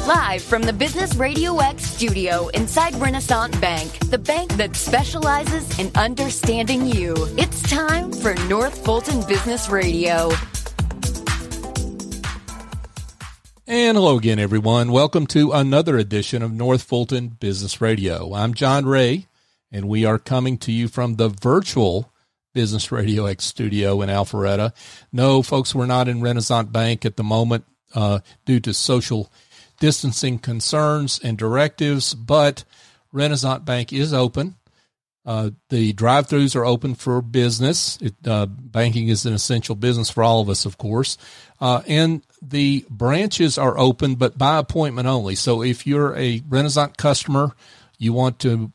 Live from the Business Radio X studio inside Renaissance Bank, the bank that specializes in understanding you. It's time for North Fulton Business Radio. And hello again, everyone. Welcome to another edition of North Fulton Business Radio. I'm John Ray, and we are coming to you from the virtual Business Radio X studio in Alpharetta. No, folks, we're not in Renaissance Bank at the moment due to social distancing concerns and directives, but Renaissance Bank is open. The drive-thrus are open for business. Banking is an essential business for all of us, of course. And the branches are open, but by appointment only. So if you're a Renaissance customer, you want to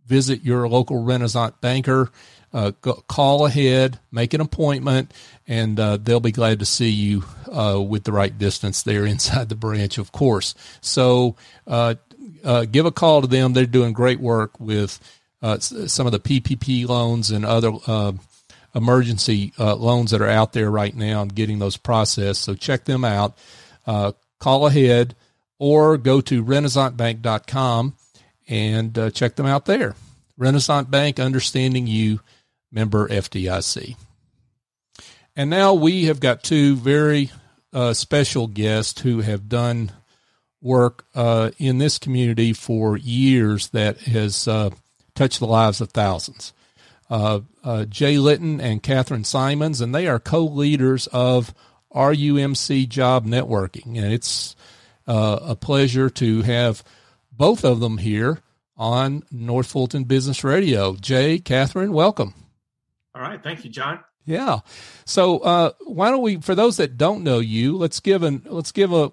visit your local Renaissance banker, call ahead, make an appointment, and they'll be glad to see you with the right distance there inside the branch, of course. So give a call to them. They're doing great work with some of the PPP loans and other emergency loans that are out there right now and getting those processed. So check them out. Call ahead or go to renaissancebank.com and check them out there. Renaissance Bank, understanding you, member FDIC. And now we have got two very special guests who have done work in this community for years that has touched the lives of thousands. Litton and Katherine Simons, and they are co-leaders of RUMC Job Networking. And it's a pleasure to have both of them here on North Fulton Business Radio. Katherine, welcome. All right. Thank you, John. Yeah. So why don't we, for those that don't know you, let's give a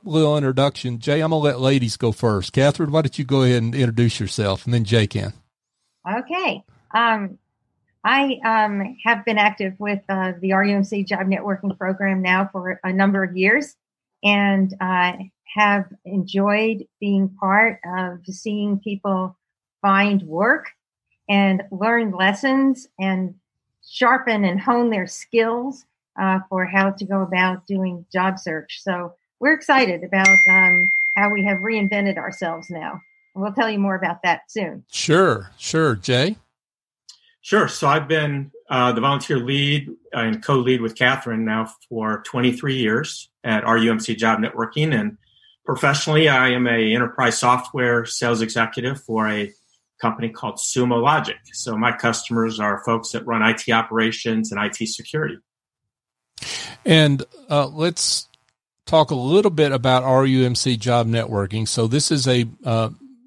little introduction. Jay, I'm going to let ladies go first. Katherine, why don't you go ahead and introduce yourself, and then Jay can. Okay. I have been active with the RUMC Job Networking Program now for a number of years, and have enjoyed being part of seeing people find work and learn lessons and sharpen and hone their skills for how to go about doing job search. So we're excited about how we have reinvented ourselves now. And we'll tell you more about that soon. Sure. Jay? Sure. So I've been the volunteer lead and co-lead with Katherine now for 23 years at RUMC Job Networking. And professionally, I am a enterprise software sales executive for a company called Sumo Logic. So my customers are folks that run IT operations and IT security. And let's talk a little bit about RUMC Job Networking. So this is a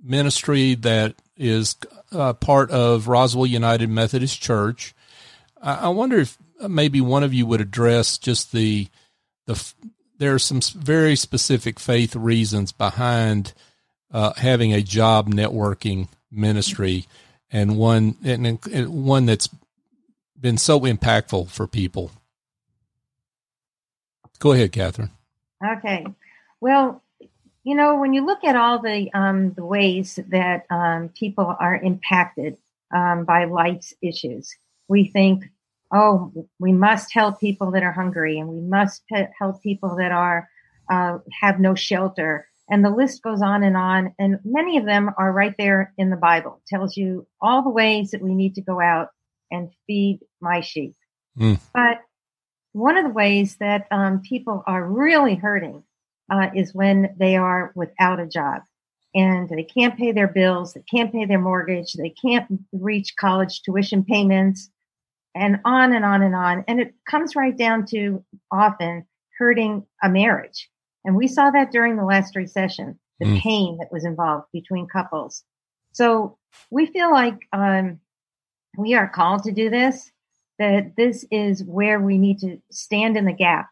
ministry that is part of Roswell United Methodist Church. I wonder if maybe one of you would address just there are some very specific faith reasons behind having a job networking ministry, and one that's been so impactful for people. Go ahead, Katherine. Okay. Well, when you look at all the ways that people are impacted by life's issues, we think, we must help people that are hungry, and we must help people that are have no shelter. And the list goes on. And many of them are right there in the Bible. It tells you all the ways that we need to go out and feed my sheep. But one of the ways that people are really hurting is when they are without a job and they can't pay their bills, they can't pay their mortgage, they can't reach college tuition payments, and on and on and on. And it comes right down to often hurting a marriage. And we saw that during the last recession, the pain that was involved between couples. So we feel like we are called to do this, that this is where we need to stand in the gap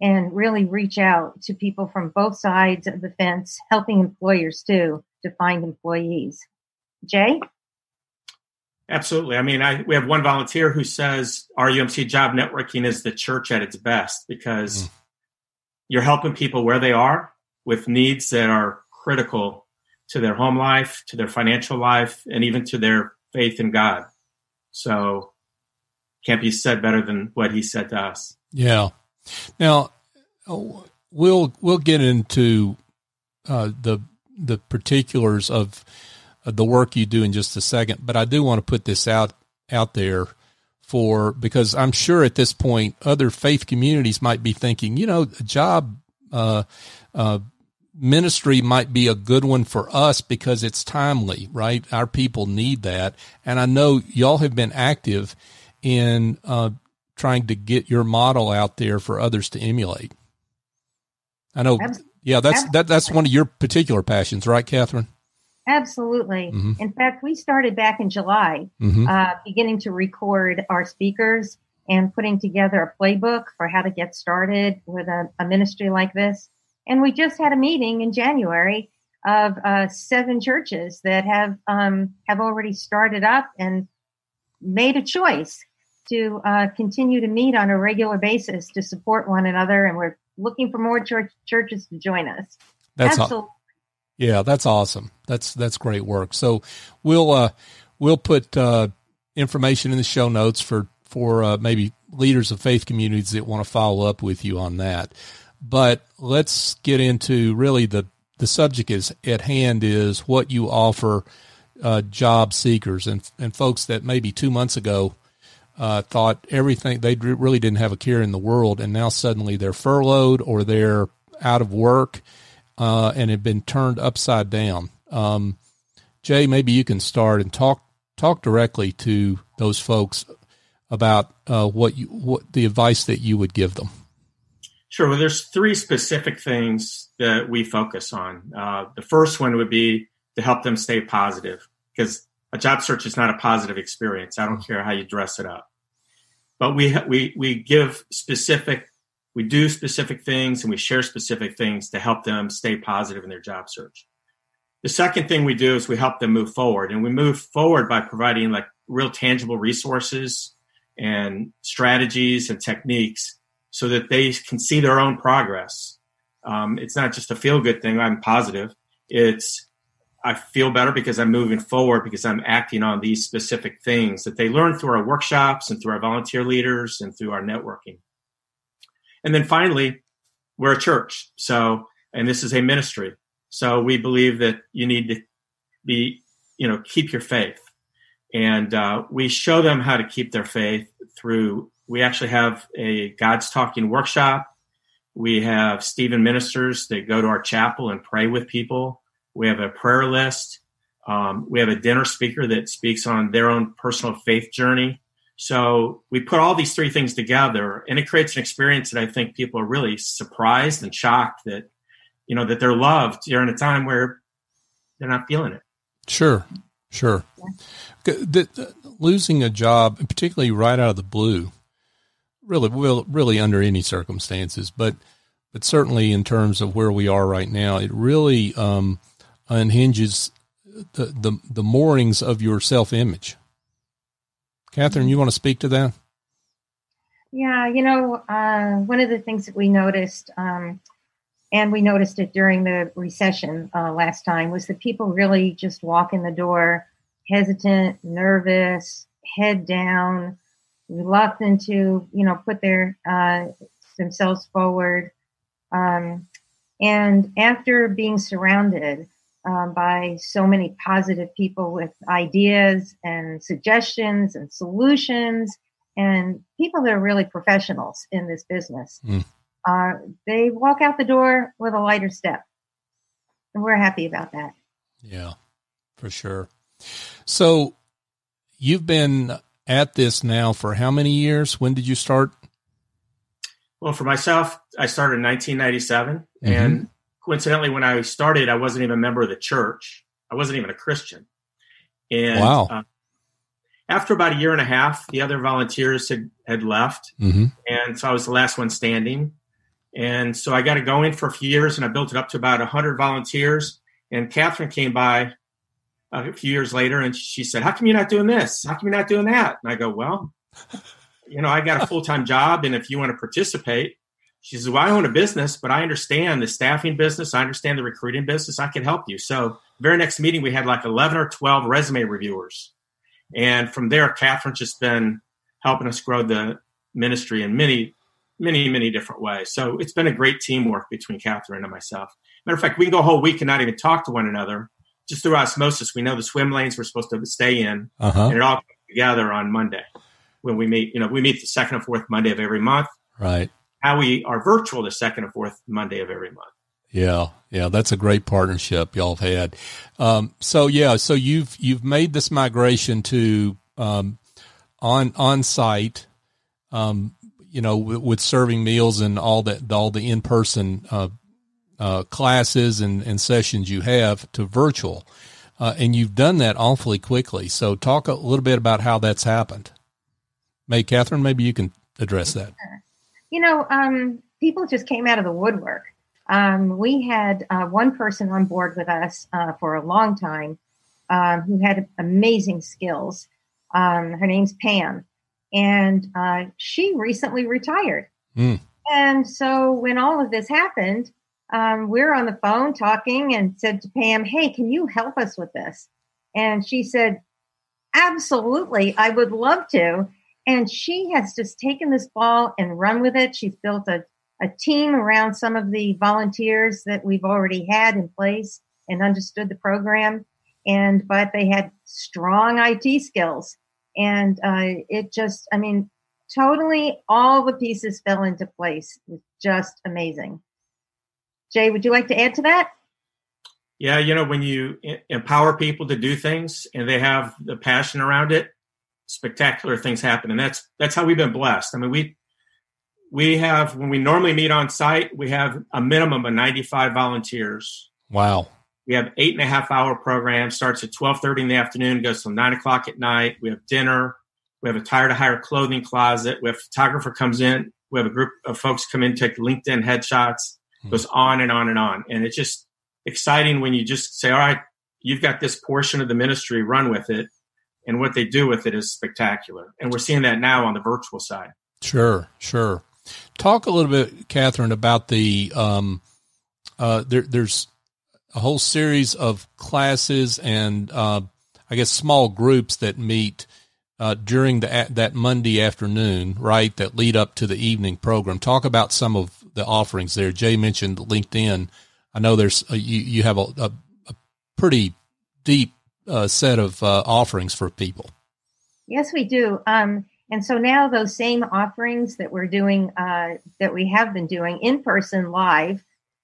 and really reach out to people from both sides of the fence, helping employers too to find employees. Jay? Absolutely. I mean, we have one volunteer who says RUMC Job Networking is the church at its best, because you're helping people where they are with needs that are critical to their home life, to their financial life, and even to their faith in God. So can't be said better than what he said to us. Yeah. Now, we'll get into the particulars of the work you do in just a second, but I do want to put this out there because I'm sure at this point other faith communities might be thinking, job ministry might be a good one for us because it's timely, right? Our people need that. And I know y'all have been active in trying to get your model out there for others to emulate. I know. Yeah, that's one of your particular passions, right, Katherine? Absolutely. Mm-hmm. In fact, we started back in July, beginning to record our speakers and putting together a playbook for how to get started with a ministry like this. And we just had a meeting in January of 7 churches that have already started up and made a choice to continue to meet on a regular basis to support one another. And we're looking for more churches to join us. Absolutely. Yeah, that's awesome. That's great work. So we'll put information in the show notes for maybe leaders of faith communities that want to follow up with you on that. But let's get into really the subject is at hand is what you offer job seekers and folks that maybe 2 months ago thought everything, they really didn't have a care in the world, and now suddenly they're furloughed or they're out of work and have been turned upside down. Jay, maybe you can start and talk directly to those folks about what the advice that you would give them. Sure. Well, there's 3 specific things that we focus on. The first one would be to help them stay positive, because a job search is not a positive experience. I don't care how you dress it up. But we do specific things and we share specific things to help them stay positive in their job search. The second thing we do is we help them move forward, and we move forward by providing like real tangible resources and strategies and techniques so that they can see their own progress. It's not just a feel-good thing. I'm positive. I feel better because I'm moving forward, because I'm acting on these specific things that they learn through our workshops and through our volunteer leaders and through our networking. And then finally, we're a church. And this is a ministry. So we believe that you need to keep your faith. And we show them how to keep their faith we actually have a God's Talking workshop. We have Stephen ministers that go to our chapel and pray with people. We have a prayer list. We have a dinner speaker that speaks on their own personal faith journey. So we put all these 3 things together, and it creates an experience that I think people are really surprised and shocked that they're loved during a time where they're not feeling it. Sure. Losing a job, particularly right out of the blue, really under any circumstances, but certainly in terms of where we are right now, it really unhinges the moorings of your self-image. Katherine, you want to speak to that? Yeah, one of the things that we noticed, and we noticed it during the recession last time, was that people really just walk in the door hesitant, nervous, head down, reluctant to, put their themselves forward. And after being surrounded by so many positive people with ideas and suggestions and solutions, and people that are really professionals in this business, they walk out the door with a lighter step. And we're happy about that. Yeah, for sure. So you've been at this now for how many years? When did you start? Well, for myself, I started in 1997. Mm-hmm. And coincidentally, when I started, I wasn't even a member of the church. I wasn't even a Christian. And wow. After about a year and a half, the other volunteers had left. Mm-hmm. And so I was the last one standing. And so I got to go in for a few years, and I built it up to about 100 volunteers. And Katherine came by a few years later, and she said, "How come you're not doing this? How come you're not doing that?" And I go, "Well, I got a full-time job, and if you want to participate." She says, "Well, I own a business, but I understand the staffing business. I understand the recruiting business. I can help you." So very next meeting, we had like 11 or 12 resume reviewers. And from there, Katherine's just been helping us grow the ministry in many many, many different ways. So it's been a great teamwork between Katherine and myself. Matter of fact, we can go a whole week and not even talk to one another. Just through osmosis, we know the swim lanes we're supposed to stay in, and it all comes together on Monday when we meet. We meet the second and fourth Monday of every month. Right. Now we are virtual the second and fourth Monday of every month. Yeah, that's a great partnership y'all have had. So you've made this migration to on site, with serving meals and all the in-person classes and sessions you have to virtual, and you've done that awfully quickly. So talk a little bit about how that's happened. Katherine, maybe you can address that. People just came out of the woodwork. We had one person on board with us for a long time who had amazing skills. Her name's Pam, and she recently retired. And so when all of this happened, we're on the phone talking and said to Pam, "Hey, can you help us with this?" And she said, "Absolutely, I would love to." And she has just taken this ball and run with it. She's built a team around some of the volunteers that we've already had in place and understood the program. But they had strong IT skills. And totally all the pieces fell into place. It was just amazing. Jay, would you like to add to that? Yeah, when you empower people to do things and they have the passion around it, spectacular things happen. And that's how we've been blessed. I mean, we have, when we normally meet on site, we have a minimum of 95 volunteers. Wow. We have 8.5-hour program, starts at 12:30 in the afternoon, goes till 9:00 at night. We have dinner. We have a tire-to-hire clothing closet. We have a photographer comes in. We have a group of folks come in, take LinkedIn headshots. It goes on and on and on. And it's just exciting when you just say, all right, you've got this portion of the ministry, run with it. And what they do with it is spectacular. And we're seeing that now on the virtual side. Sure. Talk a little bit, Katherine, about the there's a whole series of classes and small groups that meet during that Monday afternoon, right, that lead up to the evening program. Talk about some of the offerings there. Jay mentioned LinkedIn. I know there's you have a pretty deep set of offerings for people. Yes, we do. And so now those same offerings that we're doing, that we have been doing in person live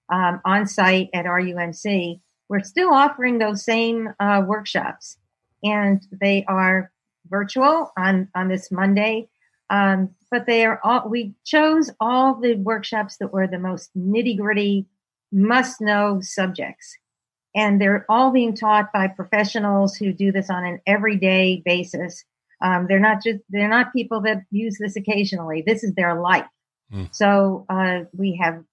on site at RUMC, we're still offering those same workshops, and they are virtual on this Monday. But they are all, we chose all the workshops that were the most nitty gritty, must know subjects. And they're all being taught by professionals who do this on an everyday basis. They're not people that use this occasionally. This is their life. So we have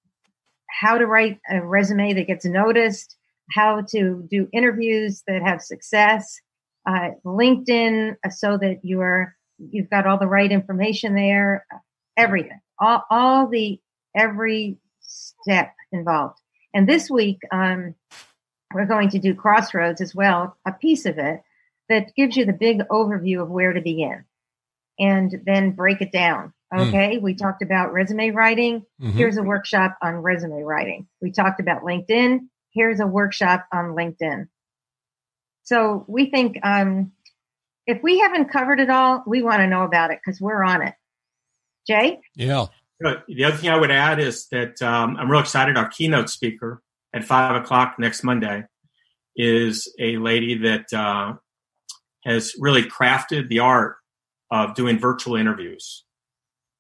how to write a resume that gets noticed, how to do interviews that have success, LinkedIn, so that you've got all the right information there, everything, every step involved. And this week, we're going to do Crossroads as well, a piece of it that gives you the big overview of where to begin and then break it down. Okay. We talked about resume writing. Here's a workshop on resume writing. We talked about LinkedIn. Here's a workshop on LinkedIn. So we think, if we haven't covered it all, we want to know about it because we're on it. Jay? Yeah. The other thing I would add is that I'm real excited. Our keynote speaker at 5:00 next Monday is a lady that has really crafted the art of doing virtual interviews.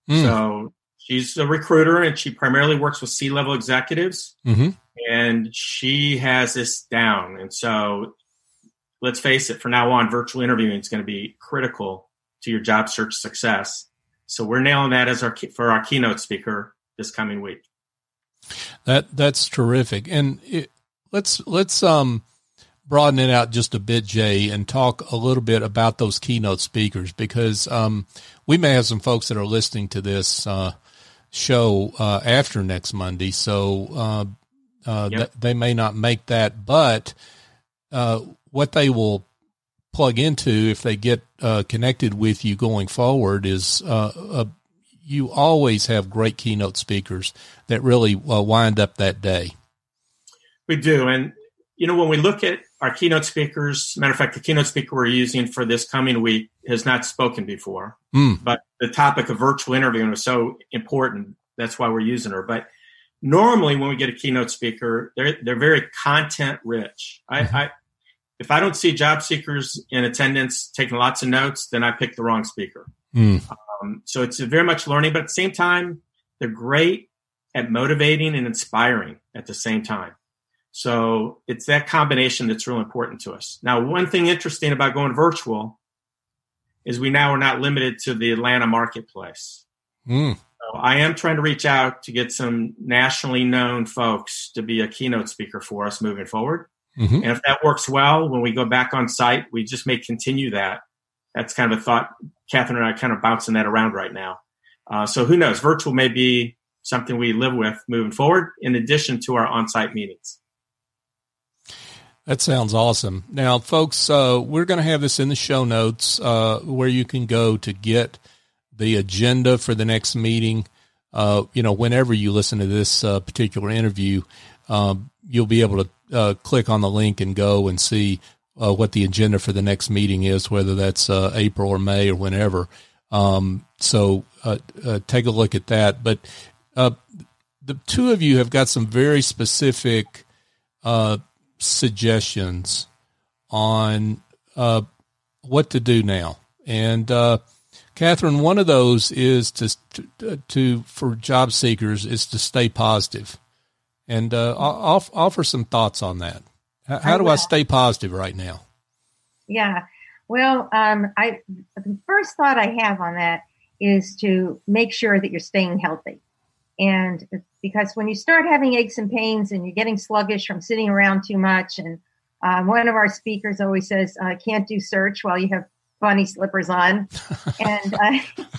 So she's a recruiter, and she primarily works with C-level executives, and she has this down. And so let's face it, from now on, virtual interviewing is going to be critical to your job search success. So we're nailing that as for our keynote speaker this coming week. That's terrific. And let's broaden it out just a bit, Jay, and talk a little bit about those keynote speakers, because we may have some folks that are listening to this show after next Monday, so they may not make that. But what they will plug into if they get connected with you going forward is you always have great keynote speakers that really wind up that day. We do. And, when we look at our keynote speakers, matter of fact, the keynote speaker we're using for this coming week has not spoken before, but the topic of virtual interviewing was so important. That's why we're using her. But normally when we get a keynote speaker, they're very content rich. If I don't see job seekers in attendance taking lots of notes, then I picked the wrong speaker. So it's very much learning, but at the same time, they're great at motivating and inspiring at the same time. So it's that combination that's real important to us. Now, one thing interesting about going virtual is we now are not limited to the Atlanta marketplace. So I am trying to reach out to get some nationally known folks to be a keynote speaker for us moving forward. And if that works well, when we go back on site, we just may continue that. That's kind of a thought. Katherine and I are kind of bouncing that around right now. So who knows? Virtual may be something we live with moving forward in addition to our on-site meetings. That sounds awesome. Now, folks, we're going to have this in the show notes where you can go to get the agenda for the next meeting. Whenever you listen to this particular interview, you'll be able to click on the link and go and see what the agenda for the next meeting is, whether that's April or May or whenever. So take a look at that. But the two of you have got some very specific suggestions on what to do now. And Katherine, one of those is for job seekers is to stay positive. And I'll offer some thoughts on that. How do I stay positive right now? Yeah. Well, the first thought I have on that is to make sure that you're staying healthy. And because when you start having aches and pains and you're getting sluggish from sitting around too much, and one of our speakers always says, can't do search while you have bunny slippers on. And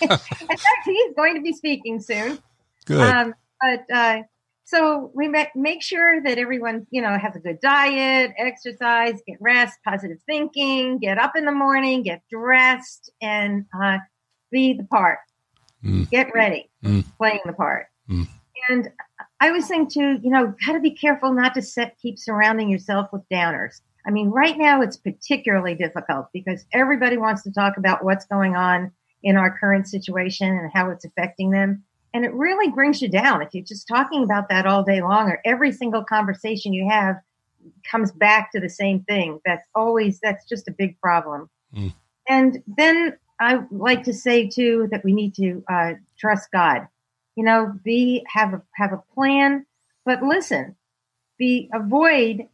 in fact, he's going to be speaking soon. Good. So we make sure that everyone, has a good diet, exercise, get rest, positive thinking, get up in the morning, get dressed, and be the part. Get ready, playing the part. And I was saying too, got to be careful not to keep surrounding yourself with downers. I mean, right now it's particularly difficult because everybody wants to talk about what's going on in our current situation and how it's affecting them. And it really brings you down if you're just talking about that all day long, or every single conversation you have comes back to the same thing. That's just a big problem. And then I like to say too that we need to trust God. Have a plan, but listen, avoid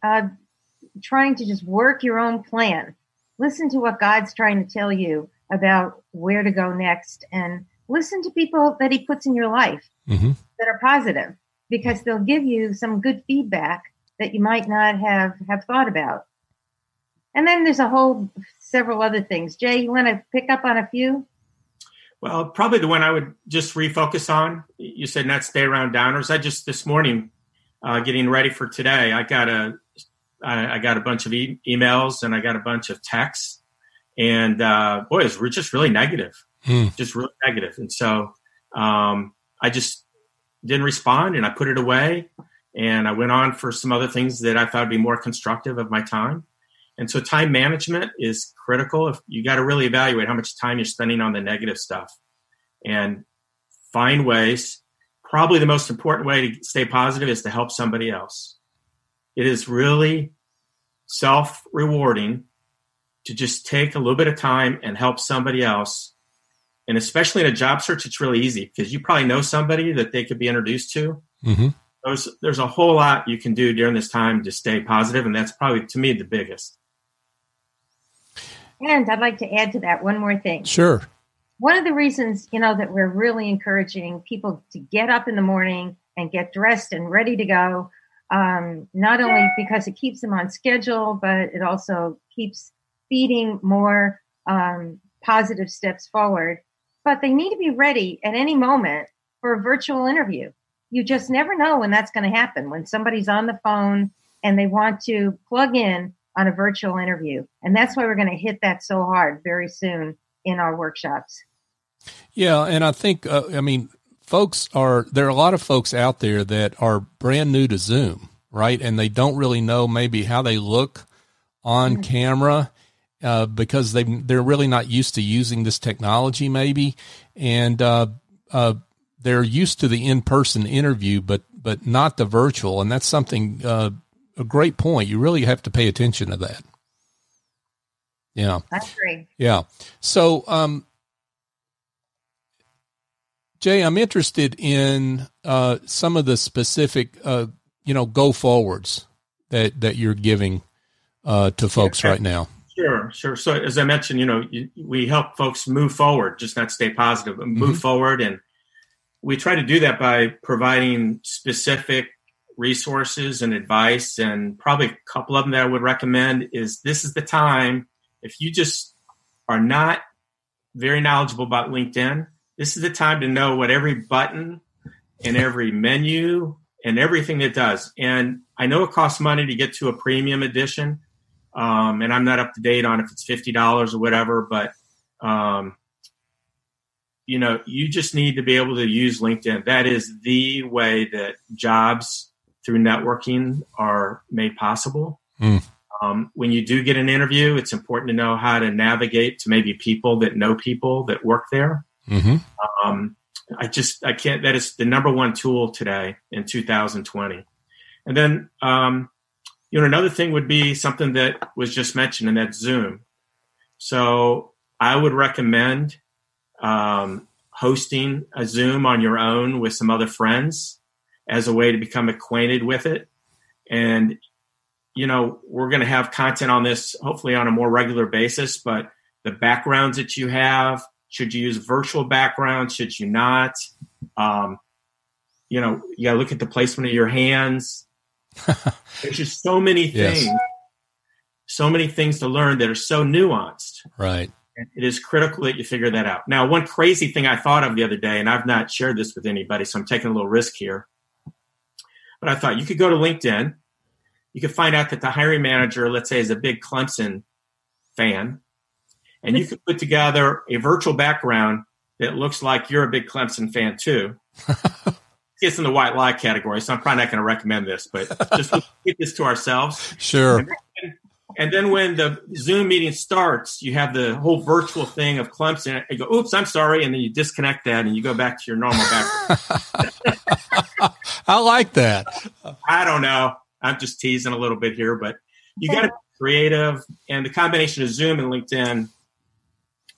trying to just work your own plan. Listen to what God's trying to tell you about where to go next, and listen to people that he puts in your life that are positive, because they'll give you some good feedback that you might not have thought about. And then there's several other things. Jay, you want to pick up on a few? Well, probably the one I would just refocus on, you said not stay around downers. I just this morning, getting ready for today, I got a bunch of emails and I got a bunch of texts, and boys, we're just really negative, just really negative. And so I just didn't respond, and I put it away, and I went on for some other things that I thought would be more constructive of my time. And so time management is critical. If you got to really evaluate how much time you're spending on the negative stuff and find ways. Probably the most important way to stay positive is to help somebody else. It is really self-rewarding to just take a little bit of time and help somebody else. And especially in a job search, it's really easy because you probably know somebody that they could be introduced to. There's a whole lot you can do during this time to stay positive, and that's probably, to me, the biggest. And I'd like to add to that one more thing. Sure. One of the reasons, that we're really encouraging people to get up in the morning and get dressed and ready to go, not only because it keeps them on schedule, but it also keeps feeding more positive steps forward. But they need to be ready at any moment for a virtual interview. You just never know when that's going to happen, when somebody's on the phone and they want to plug in on a virtual interview. And that's why we're going to hit that so hard very soon in our workshops. Yeah. And I think, there are a lot of folks out there that are brand new to Zoom, right? And they don't really know maybe how they look on camera, because they're really not used to using this technology maybe. And, they're used to the in-person interview, but not the virtual. And that's something, a great point. You really have to pay attention to that. Yeah. I agree. Yeah. So, Jay, I'm interested in some of the specific, go forwards that you're giving to folks right now. Sure. So as I mentioned, we help folks move forward, just not stay positive, but move forward. And we try to do that by providing specific resources and advice. And probably a couple of them that I would recommend is this is the time, if you just are not very knowledgeable about LinkedIn, this is the time to know what every button and every menu and everything it does. And I know it costs money to get to a premium edition. And I'm not up to date on if it's $50 or whatever, but, you just need to be able to use LinkedIn. That is the way that jobs through networking are made possible. When you do get an interview, it's important to know how to navigate to maybe people that know people that work there. I can't, that is the number one tool today in 2020. And then, another thing would be something that was just mentioned, and that's Zoom. So I would recommend hosting a Zoom on your own with some other friends as a way to become acquainted with it. And, we're going to have content on this hopefully on a more regular basis, but the backgrounds that you have, should you use virtual backgrounds? Should you not? You got to look at the placement of your hands. There's just so many things, so many things to learn that are so nuanced. Right. And it is critical that you figure that out. Now, one crazy thing I thought of the other day, and I've not shared this with anybody, so I'm taking a little risk here, but I thought you could go to LinkedIn. You could find out that the hiring manager, let's say, is a big Clemson fan, and you could put together a virtual background that looks like you're a big Clemson fan too. It's in the white lie category, so I'm probably not going to recommend this, but just keep this to ourselves. Sure. And then when the Zoom meeting starts, you have the whole virtual thing of Clemson. You go, oops, I'm sorry. And then you disconnect that and you go back to your normal background. I like that. I don't know. I'm just teasing a little bit here, but you got to be creative. And the combination of Zoom and LinkedIn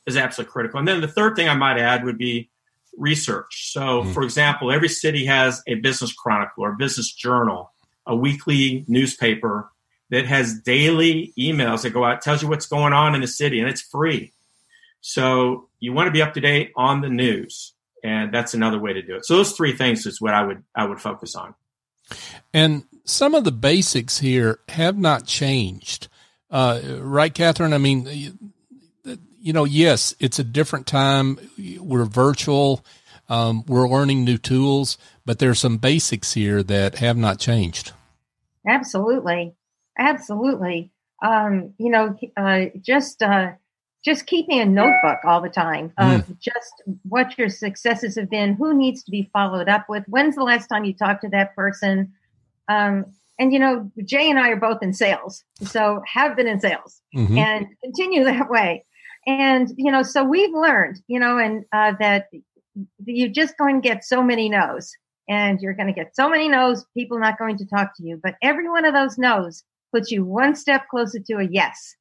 is absolutely critical. And then the third thing I might add would be research. So, for example, every city has a business chronicle or business journal, a weekly newspaper that has daily emails that go out, tells you what's going on in the city, and it's free. So you want to be up to date on the news, and that's another way to do it. So those three things is what I would focus on. And some of the basics here have not changed, right, Katherine? I mean, yes, it's a different time. We're virtual. We're learning new tools, but there's some basics here that have not changed. Absolutely. Just keeping a notebook all the time of just what your successes have been, who needs to be followed up with, when's the last time you talked to that person. And Jay and I are both in sales, so have been in sales and continue that way. And, so we've learned, that you're just going to get so many no's, and you're going to get so many no's, people not going to talk to you. But every one of those no's puts you one step closer to a yes.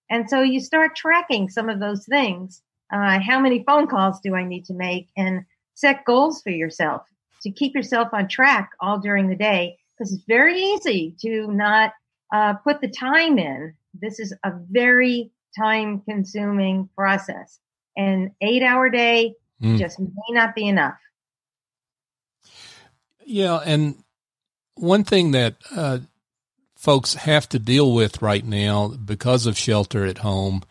And so you start tracking some of those things. How many phone calls do I need to make? And set goals for yourself to keep yourself on track all during the day, because it's very easy to not put the time in. This is a very time-consuming process. An 8-hour day just may not be enough. Yeah, and one thing that folks have to deal with right now because of shelter at home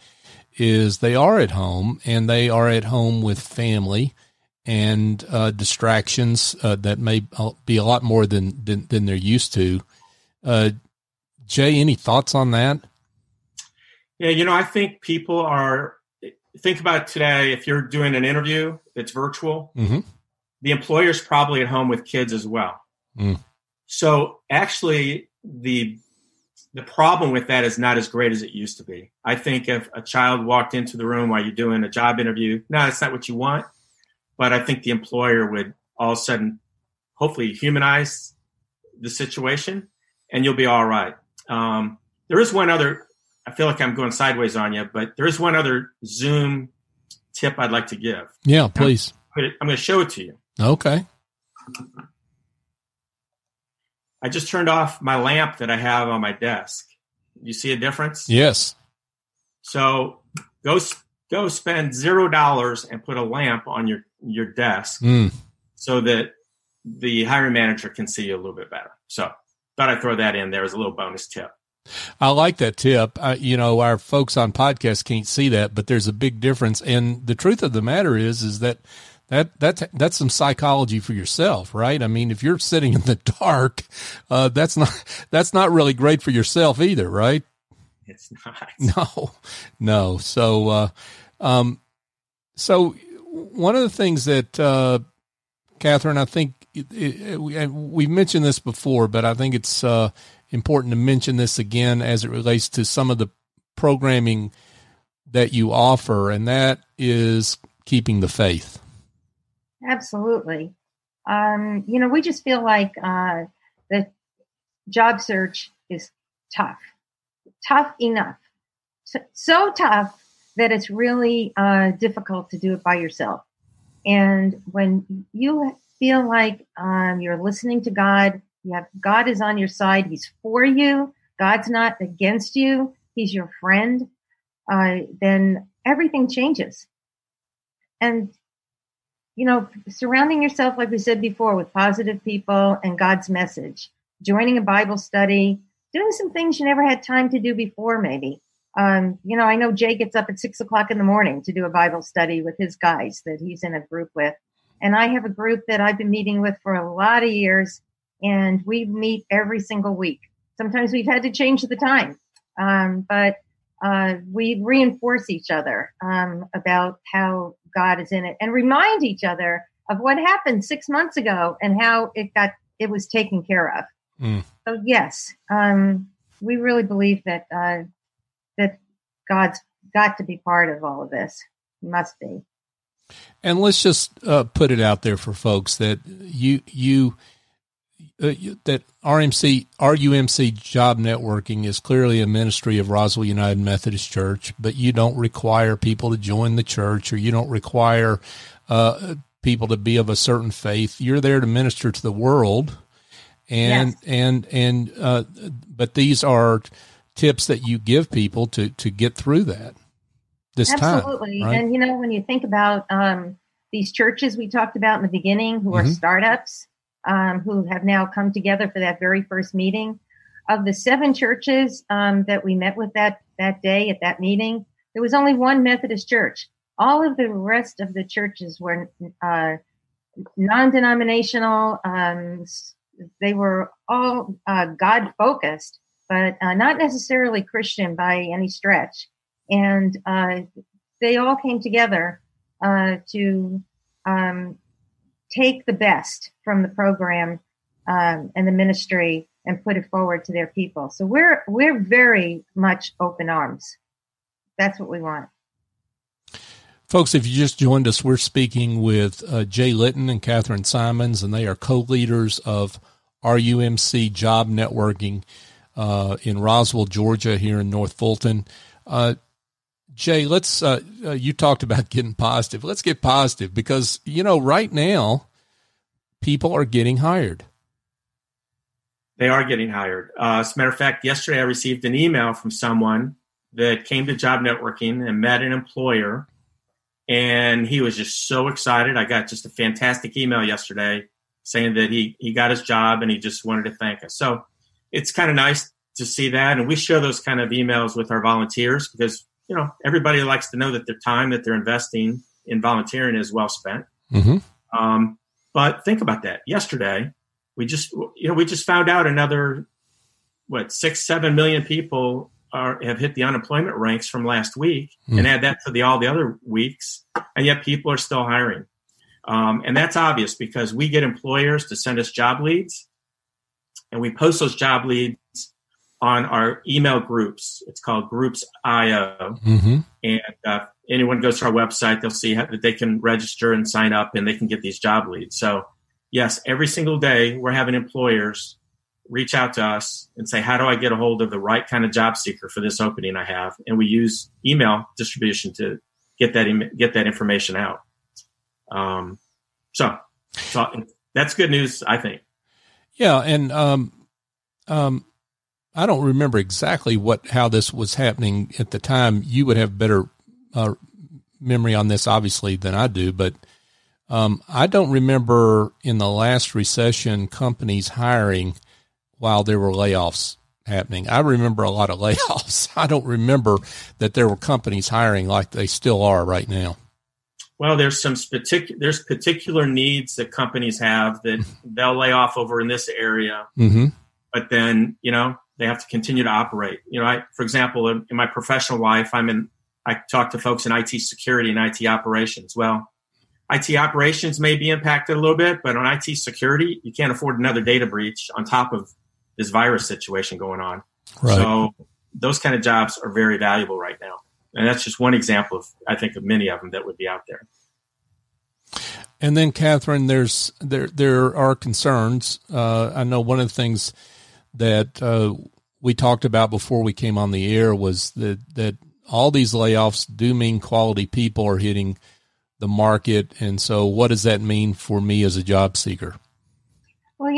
is they are at home, and they are at home with family and distractions that may be a lot more than they're used to. Jay, any thoughts on that? Yeah, I think people are think about today, if you're doing an interview that's virtual, Mm-hmm. the employer's probably at home with kids as well. Mm. So actually, the problem with that is not as great as it used to be. I think if a child walked into the room while you're doing a job interview, no, that's not what you want. But I think the employer would all of a sudden hopefully humanize the situation, and you'll be all right. There is one other, I feel like I'm going sideways on you, but there is one other Zoom tip I'd like to give. Yeah, please. I'm going to show it to you. Okay. I just turned off my lamp that I have on my desk. You see a difference? Yes. So go spend $0 and put a lamp on your desk so that the hiring manager can see you a little bit better. So thought I'd throw that in there as a little bonus tip. I like that tip. Our folks on podcasts can't see that, but there's a big difference. And the truth of the matter is that's some psychology for yourself, right? I mean, if you're sitting in the dark, that's not really great for yourself either, right? It's not. No. So one of the things that, Katherine, I think we've mentioned this before, but I think it's important to mention this again as it relates to some of the programming that you offer, and that is keeping the faith. Absolutely. We just feel like the job search is tough enough, so tough that it's really difficult to do it by yourself. And when you feel like you're listening to God, God is on your side. He's for you. God's not against you. He's your friend. Then everything changes. And, surrounding yourself, like we said before, with positive people and God's message, joining a Bible study, doing some things you never had time to do before, maybe. I know Jay gets up at 6:00 in the morning to do a Bible study with his guys that he's in a group with. And I have a group that I've been meeting with for a lot of years, and we meet every single week. Sometimes we've had to change the time, but we reinforce each other about how God is in it and remind each other of what happened 6 months ago and how it was taken care of. So yes, we really believe that that God's got to be part of all of this. He must be. And let's just put it out there for folks that that RUMC Job Networking is clearly a ministry of Roswell United Methodist Church, but you don't require people to join the church, or you don't require people to be of a certain faith. You're there to minister to the world, and yes. But these are tips that you give people to get through that this Absolutely. time. Right? And, when you think about these churches we talked about in the beginning who are startups, who have now come together for that very first meeting, of the 7 churches that we met with that day at that meeting, there was only one Methodist church. All of the rest of the churches were non-denominational. They were all God-focused, but not necessarily Christian by any stretch. And they all came together to take the best from the program and the ministry and put it forward to their people. So we're very much open arms. That's what we want. Folks, if you just joined us, we're speaking with Jay Litton and Katherine Simons, and they are co-leaders of RUMC Job Networking in Roswell, Georgia, here in North Fulton. Jay, let's you talked about getting positive. Let's get positive because, right now, people are getting hired. They are getting hired. As a matter of fact, yesterday I received an email from someone that came to Job Networking and met an employer, and he was just so excited. I got just a fantastic email yesterday saying that he got his job and he just wanted to thank us. So it's kind of nice to see that. And we share those kind of emails with our volunteers because, everybody likes to know that their time that they're investing in volunteering is well spent. Mm-hmm. But think about that. Yesterday, we just found out another, 6-7 million people have hit the unemployment ranks from last week, and add that to all the other weeks, and yet people are still hiring. And that's obvious because we get employers to send us job leads, and we post those job leads on our email groups. It's called Groups.io. And anyone goes to our website, they'll see that they can register and sign up, and they can get these job leads. So, yes, every single day we're having employers reach out to us and say, how do I get a hold of the right kind of job seeker for this opening I have? And we use email distribution to get that information out. So that's good news, I think. Yeah. And, I don't remember exactly how this was happening at the time. You would have better memory on this, obviously, than I do. But I don't remember in the last recession companies hiring while there were layoffs happening. I remember a lot of layoffs. I don't remember that there were companies hiring like they still are right now. Well, there's particular needs that companies have that they'll lay off over in this area, but then they have to continue to operate. For example, in my professional life, I talk to folks in IT security and IT operations. Well, IT operations may be impacted a little bit, but on IT security, you can't afford another data breach on top of this virus situation going on. Right. So those kind of jobs are very valuable right now. And that's just one example of, I think, of many of them that would be out there. And then, Katherine, there are concerns. I know one of the things that we talked about before we came on the air was that all these layoffs do mean quality people are hitting the market. And so what does that mean for me as a job seeker? Well,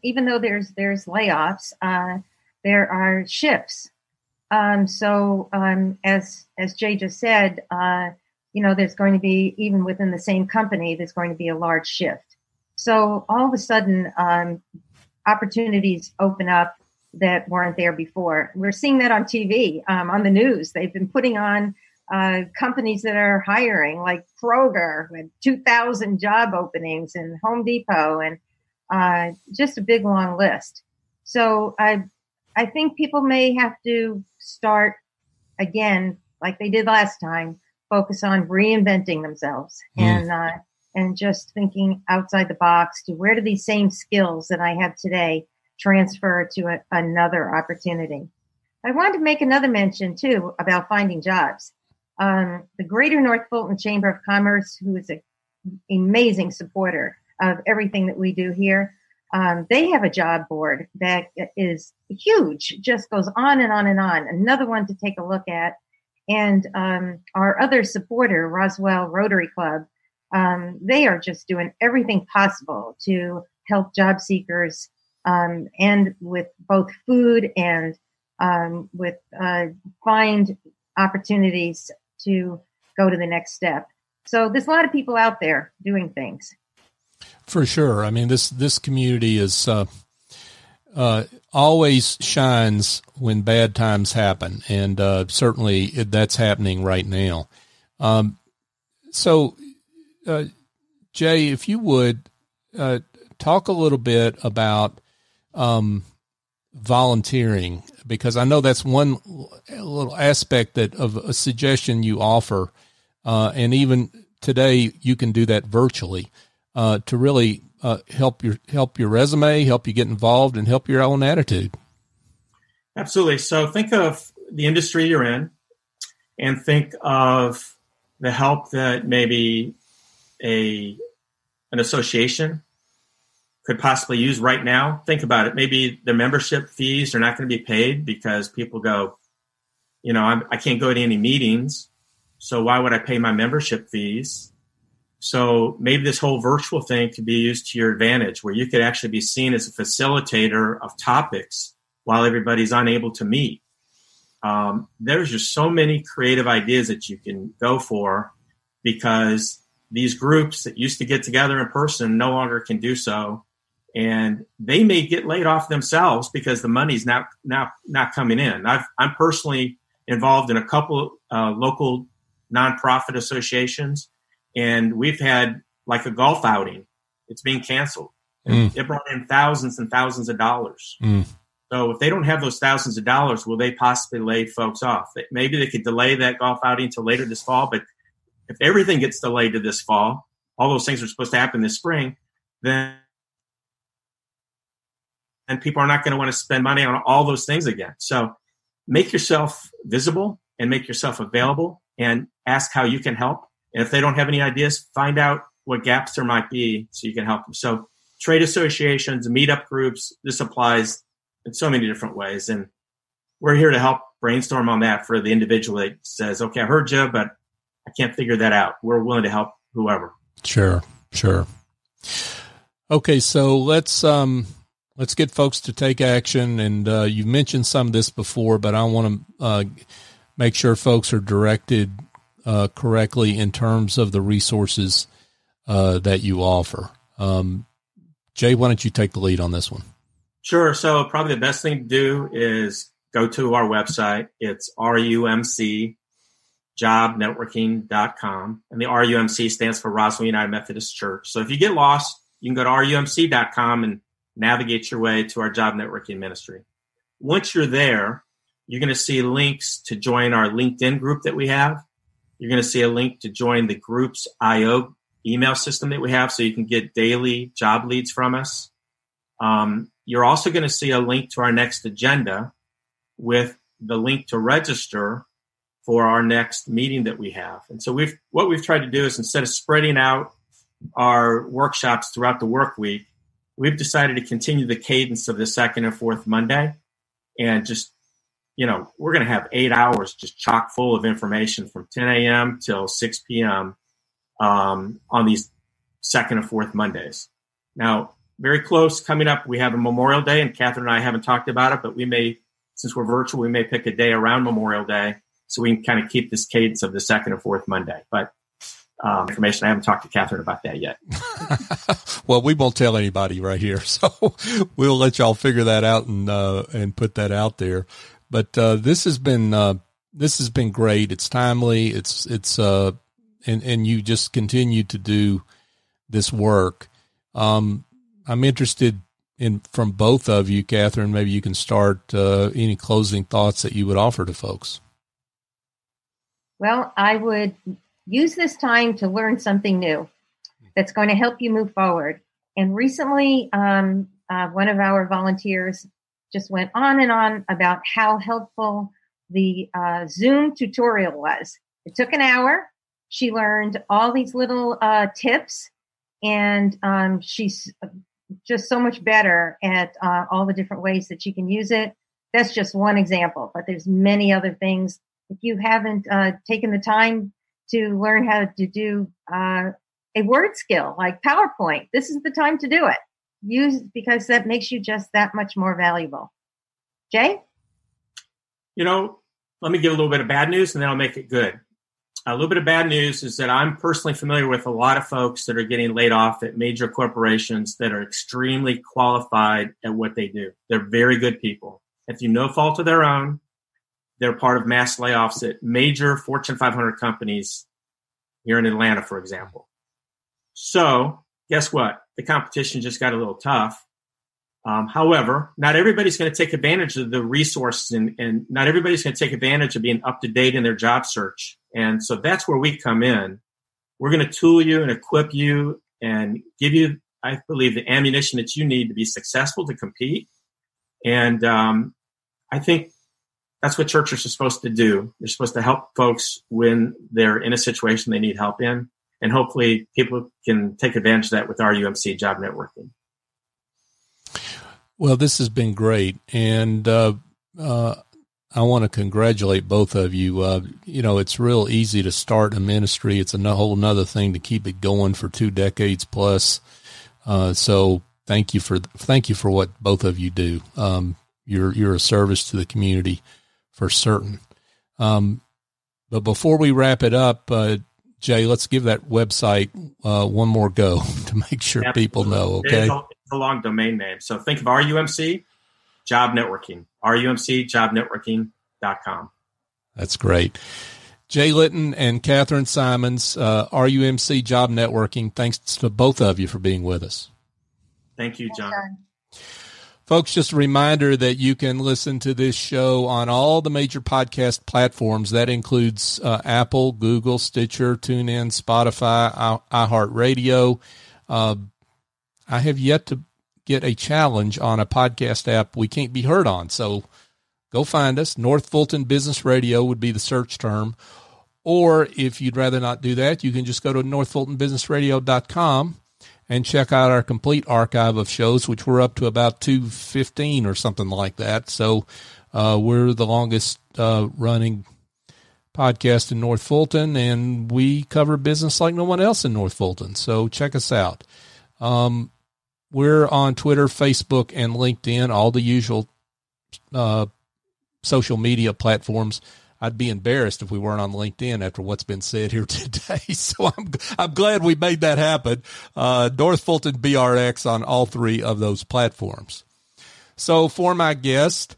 even though there's layoffs, there are shifts. So as Jay just said, there's going to be, even within the same company, there's going to be a large shift. So all of a sudden, opportunities open up that weren't there before. We're seeing that on TV, on the news. They've been putting on companies that are hiring, like Kroger with 2,000 job openings, and Home Depot, and just a big long list. So I think people may have to start again, like they did last time, focus on reinventing themselves and just thinking outside the box to where do these same skills that I have today transfer to another opportunity. I wanted to make another mention too about finding jobs. The Greater North Fulton Chamber of Commerce, who is an amazing supporter of everything that we do here, they have a job board that is huge, just goes on and on and on. Another one to take a look at. And our other supporter, Roswell Rotary Club, they are just doing everything possible to help job seekers and with both food and with find opportunities to go to the next step. So there's a lot of people out there doing things. For sure. I mean, this community is always shines when bad times happen, and certainly that's happening right now. So, Jay, if you would talk a little bit about volunteering, because I know that's one little aspect of a suggestion you offer, and even today you can do that virtually to really help your resume, help you get involved, and help your own attitude. Absolutely. So think of the industry you're in, and think of the help that maybe an association could possibly use right now. Think about it. Maybe the membership fees are not going to be paid because people go, I can't go to any meetings, so why would I pay my membership fees? So maybe this whole virtual thing could be used to your advantage, where you could actually be seen as a facilitator of topics while everybody's unable to meet. There's just so many creative ideas that you can go for, because these groups that used to get together in person no longer can do so. And they may get laid off themselves because the money's not coming in. I'm personally involved in a couple local nonprofit associations, and we've had like a golf outing. It's being canceled. It brought in thousands and thousands of dollars. So if they don't have those thousands of dollars, will they possibly lay folks off? Maybe they could delay that golf outing until later this fall. But if everything gets delayed to this fall, all those things are supposed to happen this spring, then people are not going to want to spend money on all those things again. So make yourself visible and make yourself available and ask how you can help. And if they don't have any ideas, find out what gaps there might be so you can help them. So trade associations, meetup groups, this applies in so many different ways. And we're here to help brainstorm on that for the individual that says, okay, I heard you, but I can't figure that out. We're willing to help whoever. Sure. Okay. So let's get folks to take action. And you mentioned some of this before, but I want to make sure folks are directed correctly in terms of the resources that you offer. Jay, why don't you take the lead on this one? Sure. So probably the best thing to do is go to our website. It's RUMCjobnetworking.com. And the RUMC stands for Roswell United Methodist Church. So if you get lost, you can go to RUMC.com and navigate your way to our job networking ministry. Once you're there, you're going to see links to join our LinkedIn group that we have. You're going to see a link to join the group's IO email system that we have so you can get daily job leads from us. You're also going to see a link to our next agenda with the link to register for our next meeting that we have. And so what we've tried to do is, instead of spreading out our workshops throughout the work week, we've decided to continue the cadence of the second and fourth Monday, and just, we're going to have 8 hours just chock full of information from 10 a.m. till 6 p.m. On these second and fourth Mondays. Now, very close coming up, we have a Memorial Day, and Katherine and I haven't talked about it, but we may, since we're virtual, we may pick a day around Memorial Day so we can kind of keep this cadence of the second and fourth Monday. But information, I haven't talked to Katherine about that yet. Well, we won't tell anybody right here, so we'll let y'all figure that out and put that out there. But this has been great. It's timely. And you just continue to do this work. I'm interested from both of you, Katherine. Maybe you can start any closing thoughts that you would offer to folks. Well, I would use this time to learn something new that's going to help you move forward. And recently, one of our volunteers just went on and on about how helpful the Zoom tutorial was. It took an hour. She learned all these little tips, and she's just so much better at all the different ways that she can use it. That's just one example, but there's many other things. If you haven't taken the time to learn how to do a word skill like PowerPoint, this is the time to do it. Because that makes you just that much more valuable. Jay? Let me give a little bit of bad news and then I'll make it good. A little bit of bad news is that I'm personally familiar with a lot of folks that are getting laid off at major corporations that are extremely qualified at what they do. They're very good people. If you no fault of their own, they're part of mass layoffs at major Fortune 500 companies here in Atlanta, for example. So guess what? The competition just got a little tough. However, not everybody's going to take advantage of the resources and not everybody's going to take advantage of being up to date in their job search. And so that's where we come in. We're going to tool you and equip you and give you, I believe, the ammunition that you need to be successful, to compete. And I think that's what churches are supposed to do. They're supposed to help folks when they're in a situation they need help in. And hopefully people can take advantage of that with RUMC job networking. Well, this has been great. And I want to congratulate both of you. It's real easy to start a ministry. It's a whole nother thing to keep it going for 2 decades plus. So thank you for what both of you do. You're a service to the community for certain. But before we wrap it up, Jay, let's give that website one more go to make sure people know, okay? It's a long domain name. So think of RUMC Job Networking, RUMCjobnetworking.com. That's great. Jay Litton and Katherine Simons, RUMC Job Networking, thanks to both of you for being with us. Thank you, John. Folks, just a reminder that you can listen to this show on all the major podcast platforms. That includes Apple, Google, Stitcher, TuneIn, Spotify, iHeartRadio. I have yet to get a challenge on a podcast app we can't be heard on. So go find us. North Fulton Business Radio would be the search term. Or if you'd rather not do that, you can just go to northfultonbusinessradio.com and check out our complete archive of shows, which we're up to about 215 or something like that. So we're the longest running podcast in North Fulton, and we cover business like no one else in North Fulton. So check us out. We're on Twitter, Facebook, and LinkedIn, all the usual social media platforms. I'd be embarrassed if we weren't on LinkedIn after what's been said here today. So I'm glad we made that happen. North Fulton BRX on all three of those platforms. So for my guest,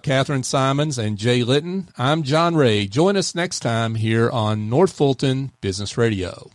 Katherine Simons and Jay Litton, I'm John Ray. Join us next time here on North Fulton Business Radio.